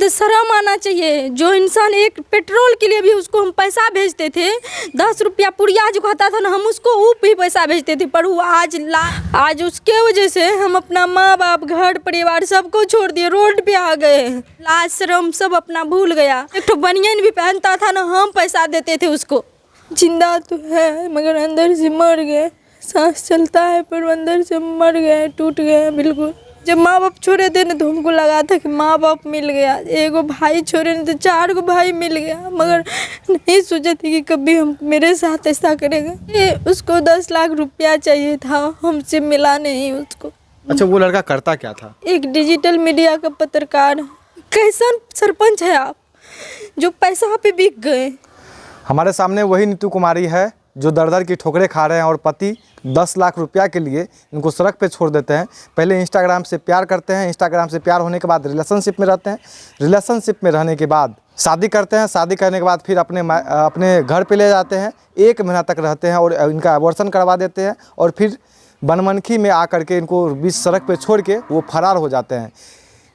तो शर्म आना चाहिए। जो इंसान एक पेट्रोल के लिए भी उसको हम पैसा भेजते थे, 10 रुपया पुड़िया जो खाता था ना, हम उसको वो भी पैसा भेजते थे, पर वो आज उसके वजह से हम अपना माँ बाप, घर परिवार सबको छोड़ दिए, रोड पे आ गए। लाज शर्म सब अपना भूल गया। एक तो बनियान भी पहनता था ना, हम पैसा देते थे उसको। जिंदा तो है मगर अंदर से मर गए। सांस चलता है पर अंदर से मर गए, टूट गए बिल्कुल। जब माँ बाप छोड़े थे ना तो हमको लगा था कि माँ बाप मिल गया, एगो भाई छोड़े नहीं तो 4 गो भाई मिल गया, मगर नहीं सोचा थी कि कभी हम मेरे साथ ऐसा करेगा। ये उसको 10 लाख रुपया चाहिए था, हमसे मिला नहीं उसको। अच्छा, वो लड़का करता क्या था? एक डिजिटल मीडिया का पत्रकार। कैसा सरपंच है आप जो पैसा पे बिक गए? हमारे सामने वही नीतू कुमारी है जो दर की ठोकरें खा रहे हैं और पति 10 लाख रुपया के लिए इनको सड़क पे छोड़ देते हैं। पहले इंस्टाग्राम से प्यार करते हैं, इंस्टाग्राम से प्यार होने के बाद रिलेशनशिप में रहते हैं, रिलेशनशिप में रहने के बाद शादी करते हैं, शादी करने के बाद फिर अपने घर पे ले जाते हैं, 1 महीना तक रहते हैं और इनका अबॉर्शन करवा देते हैं और फिर बनमनखी में आकर के इनको बीच सड़क पे छोड़ के वो फरार हो जाते हैं।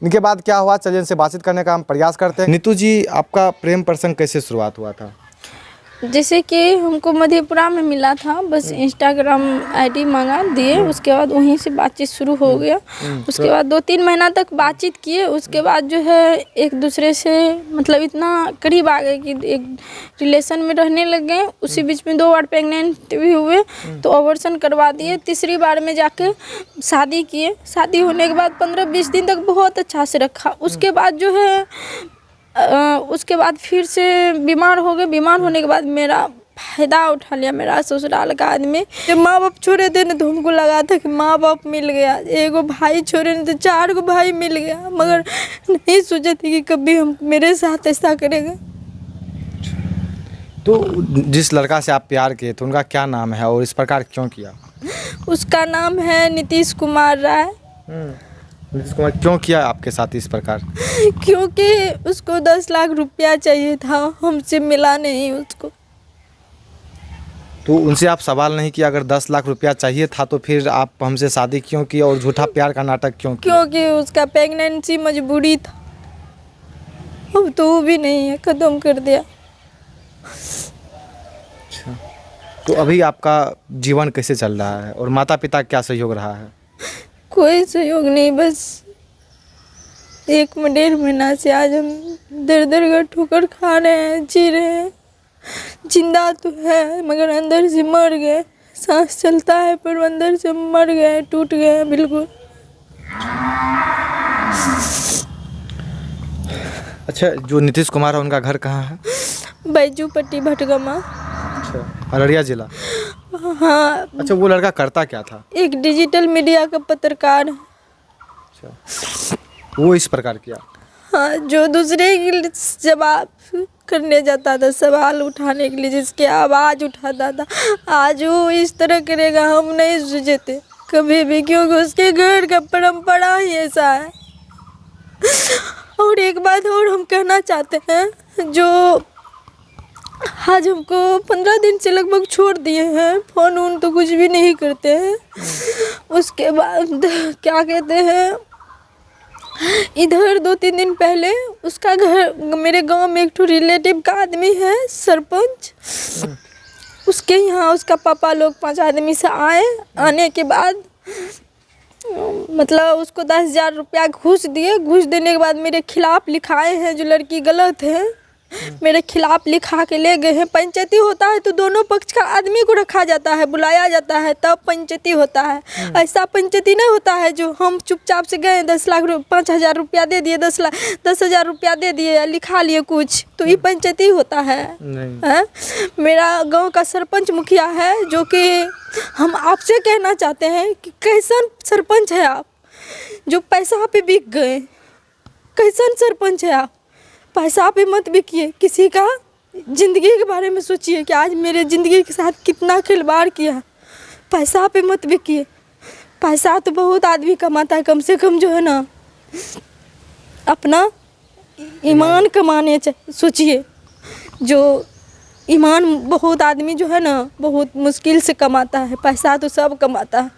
इनके बाद क्या हुआ, चलिए इनसे बातचीत करने का हम प्रयास करते हैं। नीतू जी, आपका प्रेम प्रसंग कैसे शुरुआत हुआ था? जैसे कि हमको मधेपुरा में मिला था, बस इंस्टाग्राम आईडी मंगा दिए, उसके बाद वहीं से बातचीत शुरू हो गया। उसके बाद 2-3 महीना तक बातचीत किए, उसके बाद जो है एक दूसरे से मतलब इतना करीब आ गए कि एक रिलेशन में रहने लग गए। उसी बीच में 2 बार प्रेग्नेंट भी हुए तो अबॉर्शन करवा दिए। तीसरी बार में जाके शादी किए। शादी होने के बाद 15-20 दिन तक बहुत अच्छा से रखा। उसके बाद जो है उसके बाद फिर से बीमार हो गए। बीमार होने के बाद मेरा फ़ायदा उठा लिया मेरा ससुराल का आदमी। जब माँ बाप छोड़े थे ना तो हमको लगा था कि माँ बाप मिल गया, एगो भाई छोड़े नहीं तो 4 गो भाई मिल गया, मगर नहीं सोचा थी कि कभी हम मेरे साथ ऐसा करेगा। तो जिस लड़का से आप प्यार किए थे उनका क्या नाम है और इस प्रकार क्यों किया? उसका नाम है नीतीश कुमार राय। नीतीश कुमार क्यों किया आपके साथ इस प्रकार? क्योंकि उसको 10 लाख रुपया चाहिए था, हमसे मिला नहीं उसको। तो उनसे आप सवाल नहीं किया, अगर 10 लाख रुपया चाहिए था तो फिर आप हमसे शादी क्यों की और झूठा प्यार का नाटक क्यों किया? क्योंकि उसका प्रेगनेंसी मजबूरी था, अब तो वो भी नहीं है, ख़त्म कर दिया। अच्छा, तो अभी आपका जीवन कैसे चल रहा है और माता पिता क्या सहयोग रहा है? कोई सहयोग नहीं, बस 1-1.5 महीना से आज हम दर का ठोकर खा रहे हैं, जी रहे हैं। जिंदा तो है मगर अंदर से मर गए। सांस चलता है पर अंदर से मर गए, टूट गए बिल्कुल। अच्छा, जो नीतीश कुमार है उनका घर कहाँ है? बैजूपट्टी भटगमा। अच्छा, अररिया जिला। हाँ। अच्छा, वो लड़का करता क्या था? एक डिजिटल मीडिया का पत्रकार। अच्छा, वो इस प्रकार किया? हाँ, जो दूसरे के जवाब करने जाता था, सवाल उठाने के लिए, जिसकी आवाज़ उठाता था, आज वो इस तरह करेगा हम नहीं सोचे थे कभी भी, क्योंकि उसके घर का परंपरा ही ऐसा है। और एक बात और हम कहना चाहते हैं, जो आज हमको 15 दिन से लगभग छोड़ दिए हैं, फ़ोन उन तो कुछ भी नहीं करते हैं। उसके बाद क्या कहते हैं, इधर 2-3 दिन पहले उसका घर, मेरे गांव में एक तो रिलेटिव का आदमी है सरपंच, उसके यहाँ उसका पापा लोग 5 आदमी से आए। आने के बाद मतलब उसको 10,000 रुपया घूस दिए। घूस देने के बाद मेरे खिलाफ लिखाए हैं, जो लड़की गलत है मेरे खिलाफ लिखा के ले गए हैं। पंचायती होता है तो दोनों पक्ष का आदमी को रखा जाता है, बुलाया जाता है, तब पंचायती होता है। ऐसा पंचायती नहीं होता है जो हम चुपचाप से गए 5,000 रुपया दे दिए, 10,000 रुपया दे दिए या लिखा लिए कुछ, तो ये पंचायती होता है? नहीं। मेरा गांव का सरपंच मुखिया है, जो कि हम आपसे कहना चाहते हैं कि कैसन सरपंच है आप जो पैसा पे बिक गए? कैसन सरपंच है आप? पैसा पे मत बिकिए, किसी का ज़िंदगी के बारे में सोचिए कि आज मेरे ज़िंदगी के साथ कितना खिलवाड़ किया। पैसा पे मत बिकिए। पैसा तो बहुत आदमी कमाता है, कम से कम जो है ना अपना ईमान कमाने सोचिए। जो ईमान बहुत आदमी जो है ना बहुत मुश्किल से कमाता है, पैसा तो सब कमाता है,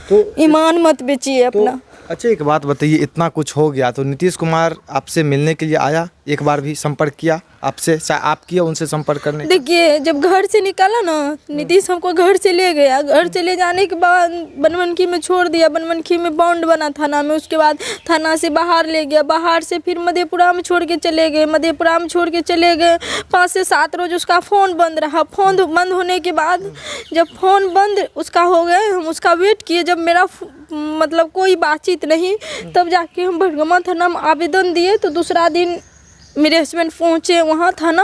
तो ईमान मत बेचिए अपना। अच्छा एक बात बताइए, इतना कुछ हो गया तो नीतीश कुमार आपसे मिलने के लिए आया, एक बार भी संपर्क किया आपसे, चाहे आप किया उनसे संपर्क करने? देखिए जब घर से निकाला ना नीतीश हमको घर से ले गया, घर से ले जाने के बाद बनमनखी में छोड़ दिया, बनमनखी में बॉन्ड बना थाना में, उसके बाद थाना से बाहर ले गया, बाहर से फिर मधेपुरा में छोड़ के चले गए, मधेपुरा में छोड़ के चले गए 5 से 7 रोज उसका फ़ोन बंद रहा। फ़ोन बंद होने के बाद जब फ़ोन बंद उसका हो गए, हम उसका वेट किए, जब मेरा मतलब कोई बातचीत नहीं, तब जाके हम भटगमा थाना में आवेदन दिए। तो दूसरा दिन मेरे हस्बैंड पहुँचे वहाँ थाना,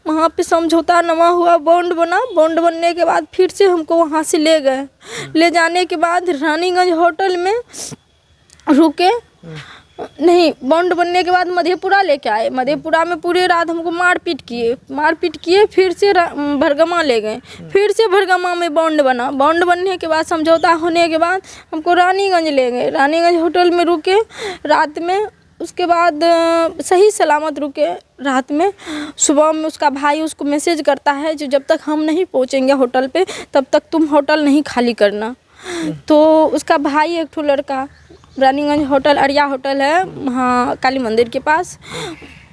वहाँ पे समझौता नमा हुआ, बॉन्ड बना, बॉन्ड बनने के बाद फिर से हमको वहाँ से ले गए। ले जाने के बाद रानीगंज होटल में रुके, नहीं बॉन्ड बनने के बाद मधेपुरा लेके आए, मधेपुरा में पूरे रात हमको मारपीट किए, फिर से भरगमा ले गए, फिर से भरगमा में बॉन्ड बना, बॉन्ड बनने के बाद समझौता होने के बाद हमको रानीगंज ले गए, रानीगंज होटल में रुके रात में। उसके बाद सही सलामत रुके रात में। सुबह में उसका भाई उसको मैसेज करता है जो जब तक हम नहीं पहुंचेंगे होटल पे तब तक तुम होटल नहीं खाली करना। तो उसका भाई एक ठो लड़का, रानीगंज होटल अरिया होटल है वहाँ काली मंदिर के पास,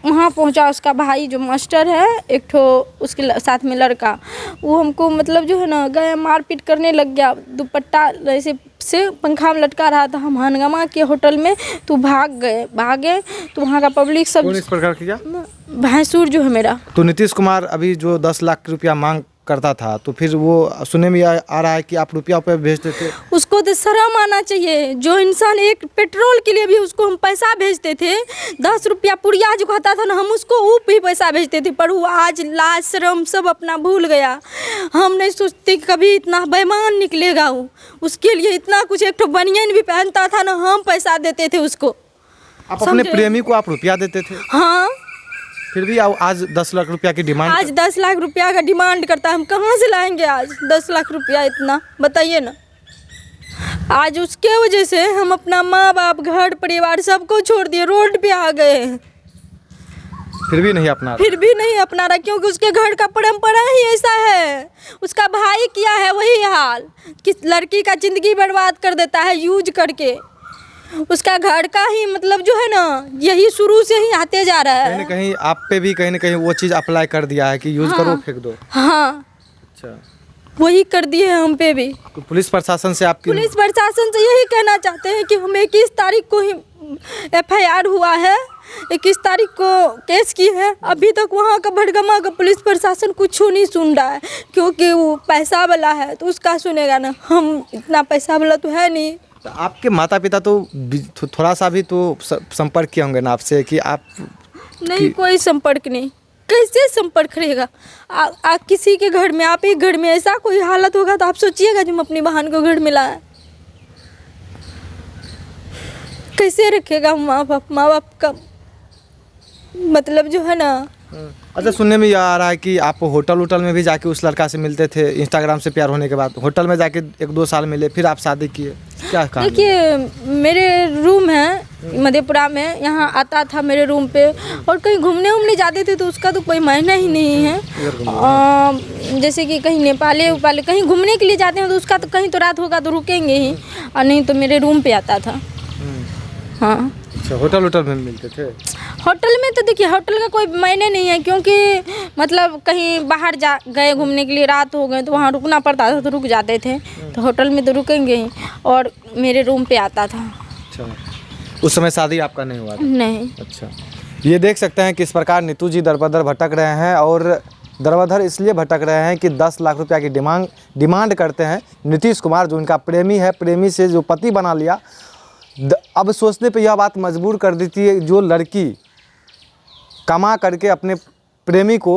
वहाँ पहुँचा उसका भाई जो मास्टर है, एक ठो उसके साथ में लड़का, वो हमको मतलब जो है ना गए मारपीट करने लग गया, दुपट्टा ऐसे से पंखा में लटका रहा था। हम हंगामा के होटल में तो भागे तो वहाँ का पब्लिक सब। कौन इस प्रकार किया? भैंसूर जो है मेरा। तो नीतीश कुमार अभी जो 10 लाख रुपया मांग करता था, तो फिर वो सुनने में आ रहा है कि आप रुपया पे भेजते थे। उसको तो शर्म आना चाहिए, जो इंसान एक पेट्रोल के लिए भी उसको हम पैसा भेजते थे, 10 रुपया पुड़िया जो खाता था ना, हम उसको वो भी पैसा भेजते थे, पर वो आज लाज शर्म सब अपना भूल गया। हम नहीं सोचते कभी इतना बेईमान निकलेगा वो, उसके लिए इतना कुछ, एक तो बनियान भी पहनता था ना, हम पैसा देते थे उसको। आप अपने प्रेमी को आप रुपया देते थे? हाँ। फिर भी आज 10 लाख रुपया की डिमांड, आज 10 लाख रुपया का डिमांड करता है। हम कहाँ से लाएंगे आज 10 लाख रुपया इतना, बताइए ना। आज उसके वजह से हम अपना माँ बाप घर परिवार सबको छोड़ दिए, रोड पे आ गए हैं। फिर भी नहीं अपना रहा, क्योंकि उसके घर का परंपरा ही ऐसा है। उसका भाई किया है वही हाल कि लड़की का जिंदगी बर्बाद कर देता है यूज करके। उसका घर का ही मतलब जो है ना यही शुरू से ही आते जा रहा है। कहीं न कहीं आप पे भी कहीं न कहीं वो चीज़ अप्लाई कर दिया है कि यूज करो फेंक दो। हाँ अच्छा, वही कर दिए हैं हम पे भी। तो पुलिस प्रशासन से पुलिस प्रशासन से यही कहना चाहते हैं कि हम 21 तारीख को ही FIR हुआ है, 21 तारीख को केस की है, अभी तक वहाँ का भटगमा का पुलिस प्रशासन कुछ नहीं सुन रहा है, क्योंकि वो पैसा वाला है तो उसका सुनेगा ना, हम इतना पैसा वाला तो है नहीं। तो आपके माता पिता तो थोड़ा सा भी तो संपर्क किए होंगे ना आपसे कि आप? नहीं, कोई संपर्क नहीं। कैसे संपर्क रहेगा? किसी के घर में, आप एक घर में ऐसा कोई हालत होगा तो आप सोचिएगा जो हम अपनी बहन को घर में लाए, कैसे रखेगा माँ बाप का मतलब जो है ना। अच्छा, सुनने में यह आ रहा है कि आप होटल में भी जाके उस लड़का से मिलते थे, इंस्टाग्राम से प्यार होने के बाद होटल में जाके 1-2 साल मिले, फिर आप शादी किए, क्या कहा? देखिए मेरे रूम है मधेपुरा में, यहाँ आता था मेरे रूम पे, और कहीं घूमने जाते थे तो उसका तो कोई मायना ही नहीं है। जैसे कि कहीं नेपाल कहीं घूमने के लिए जाते हैं तो उसका तो कहीं तो रात होगा तो रुकेंगे ही, और नहीं तो मेरे रूम पे आता था। हाँ। अच्छा, होटल में मिलते थे? होटल में तो देखिए होटल का कोई मायने नहीं है, क्योंकि मतलब कहीं बाहर जा गए घूमने के लिए, रात हो गए तो वहाँ रुकना पड़ता था तो रुक जाते थे, तो होटल में तो रुकेंगे ही, और मेरे रूम पे आता था। अच्छा, उस समय शादी आपका नहीं हुआ था? नहीं। अच्छा, ये देख सकते हैं कि इस प्रकार नीतू जी दर-बदर भटक रहे हैं, और दर-बदर इसलिए भटक रहे हैं कि 10 लाख रुपया की डिमांड करते हैं नीतीश कुमार, जो उनका प्रेमी है, प्रेमी से जो पति बना लिया। अब सोचने पे यह बात मजबूर कर देती है, जो लड़की कमा करके अपने प्रेमी को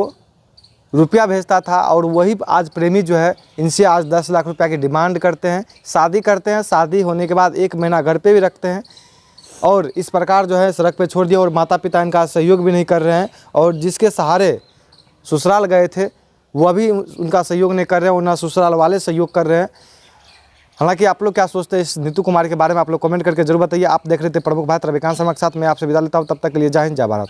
रुपया भेजता था, और वही आज प्रेमी जो है इनसे आज 10 लाख रुपया की डिमांड करते हैं, शादी करते हैं, शादी होने के बाद 1 महीना घर पे भी रखते हैं, और इस प्रकार जो है सड़क पे छोड़ दिया, और माता पिता इनका सहयोग भी नहीं कर रहे हैं, और जिसके सहारे ससुराल गए थे वह भी उनका सहयोग नहीं कर रहे हैं, और ना ससुराल वाले सहयोग कर रहे हैं। हालांकि आप लोग क्या सोचते हैं इस नीतू कुमार के बारे में, आप लोग कमेंट करके जरूर बताइए। आप देख रहे थे प्रमुख भारत, रविकांत शर्मा के साथ मैं आपसे विदा लेता हूँ, तब तक के लिए जय हिंद, जय भारत।